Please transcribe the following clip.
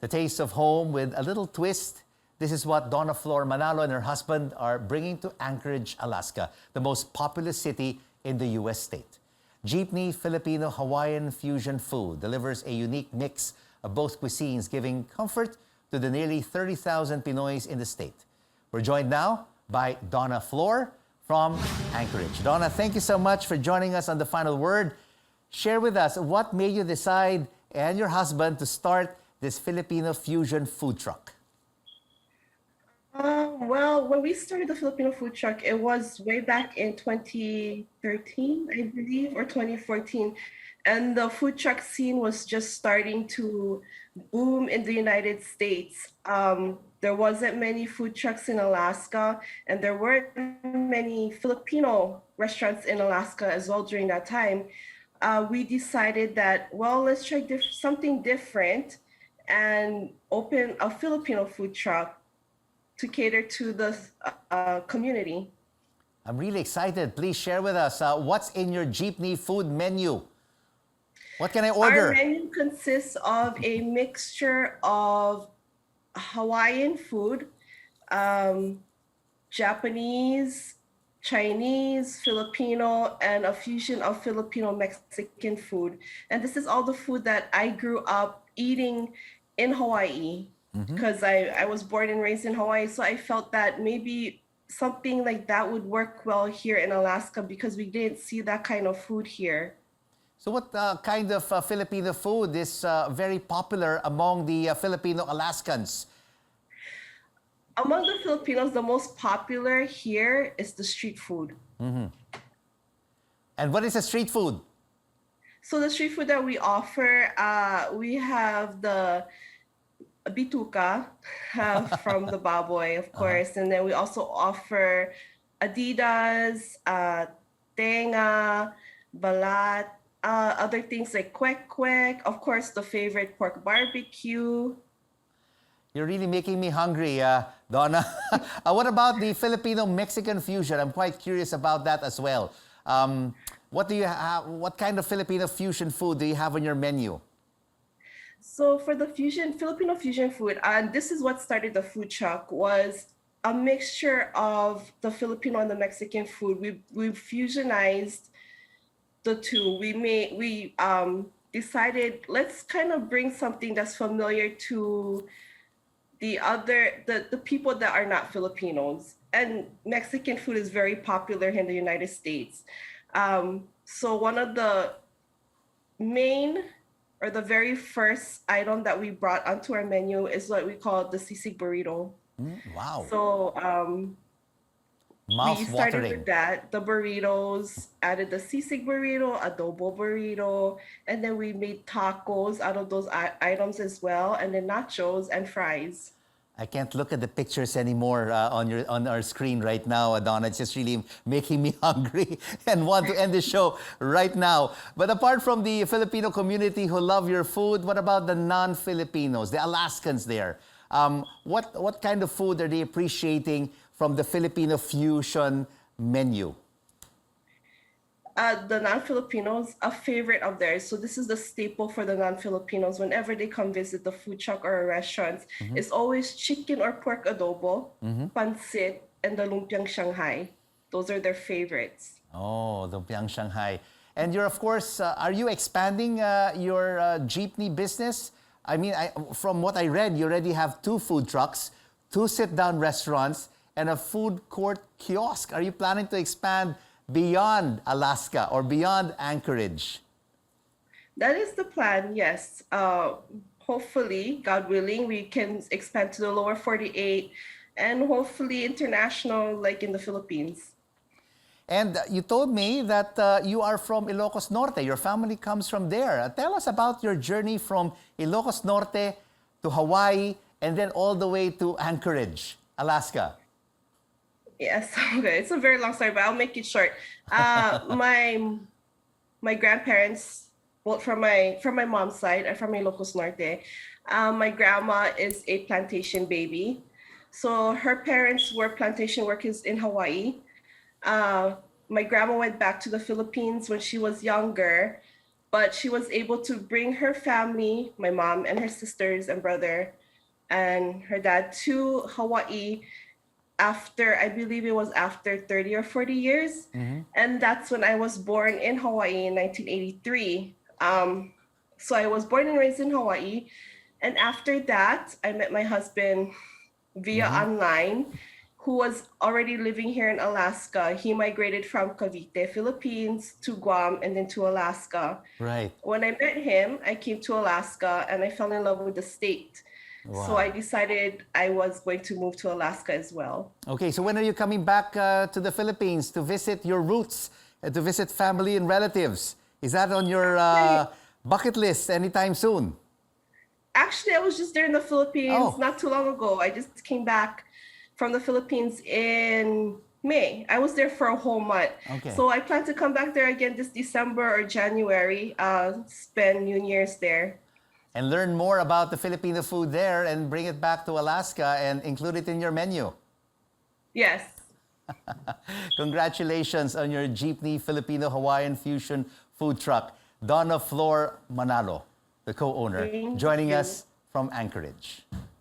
The taste of home with a little twist. This is what Donna-Flor Manalo and her husband are bringing to Anchorage, Alaska, the most populous city in the U.S. state. Jeepney Filipino Hawaiian fusion food delivers a unique mix of both cuisines, giving comfort to the nearly 30,000 Pinoys in the state. We're joined now by Donna-Flor from Anchorage. Donna, thank you so much for joining us on The Final Word. Share with us what made you decide and your husband to start this Filipino fusion food truck. Well, when we started the Filipino food truck, it was way back in 2013, I believe, or 2014. And the food truck scene was just starting to boom in the United States. There wasn't many food trucks in Alaska, and there weren't many Filipino restaurants in Alaska as well during that time. We decided that, well, let's try something different and open a Filipino food truck to cater to the community. I'm really excited. Please share with us what's in your jeepney food menu. What can I order? Our menu consists of a mixture of Hawaiian food, Japanese, Chinese, Filipino, and a fusion of Filipino-Mexican food. And this is all the food that I grew up eating in Hawaii because I was born and raised in Hawaii. So I felt that maybe something like that would work well here in Alaska because we didn't see that kind of food here. So what kind of Filipino food is very popular among the Filipino Alaskans? Among the Filipinos, the most popular here is the street food. And what is the street food? So the street food that we offer, we have the bituka from the baboy, of course. And then we also offer adidas, tenga, balat, other things like kwek-kwek, of course, the favorite pork barbecue. You're really making me hungry, Donna. What about the Filipino-Mexican fusion? I'm quite curious about that as well. What do you have? What kind of Filipino fusion food do you have on your menu? So for the Filipino fusion food, and this is what started the food truck, was a mixture of the Filipino and the Mexican food. We fusionized the two. We decided, let's kind of bring something that's familiar to the people that are not Filipinos. And Mexican food is very popular in the United States. So one of the main or the very first item that we brought onto our menu is what we call the sisig burrito. Wow. So we started with that, the burritos, added the sisig burrito, adobo burrito, and then we made tacos out of those items as well, and then nachos and fries. I can't look at the pictures anymore on our screen right now, Donna. It's just really making me hungry and want to end the show right now. But apart from the Filipino community who love your food, what about the non-Filipinos, the Alaskans there? What kind of food are they appreciating from the Filipino fusion menu? The non-Filipinos, a favorite of theirs. So this is the staple for the non-Filipinos. Whenever they come visit the food truck or a restaurant, it's always chicken or pork adobo, pancit, and the lumpiang Shanghai. Those are their favorites. Oh, lumpiang Shanghai. And you're, of course, are you expanding your jeepney business? I mean, from what I read, you already have 2 food trucks, 2 sit-down restaurants, and a food court kiosk. Are you planning to expand beyond Alaska or beyond Anchorage? That is the plan, yes. Hopefully, God willing, we can expand to the lower 48 and hopefully international, like in the Philippines. And you told me that you are from Ilocos Norte. Your family comes from there. Tell us about your journey from Ilocos Norte to Hawaii and then all the way to Anchorage, Alaska. Yes, okay. It's a very long story, but I'll make it short. My grandparents, both from my mom's side and from Ilocos Norte, my grandma is a plantation baby. So her parents were plantation workers in Hawaii. My grandma went back to the Philippines when she was younger but she was able to bring her family, my mom and her sisters and brother and her dad, to Hawaii after, I believe it was after 30 or 40 years. And that's when I was born in Hawaii in 1983. So I was born and raised in Hawaii. And after that, I met my husband via online, who was already living here in Alaska. He migrated from Cavite, Philippines to Guam and then to Alaska. Right. When I met him, I came to Alaska and I fell in love with the state. So I decided I was going to move to Alaska as well. Okay, so when are you coming back to the Philippines to visit your roots, to visit family and relatives? Is that on your bucket list anytime soon? Actually, I was just there in the Philippines not too long ago. I just came back from the Philippines in May. I was there for a whole month. Okay. So I plan to come back there again this December or January, spend New Year's there. And learn more about the Filipino food there and bring it back to Alaska and include it in your menu. Yes. Congratulations on your Jeepney Filipino Hawaiian fusion food truck. Donna-Flor Manalo, the co-owner, Thank joining you. us from Anchorage.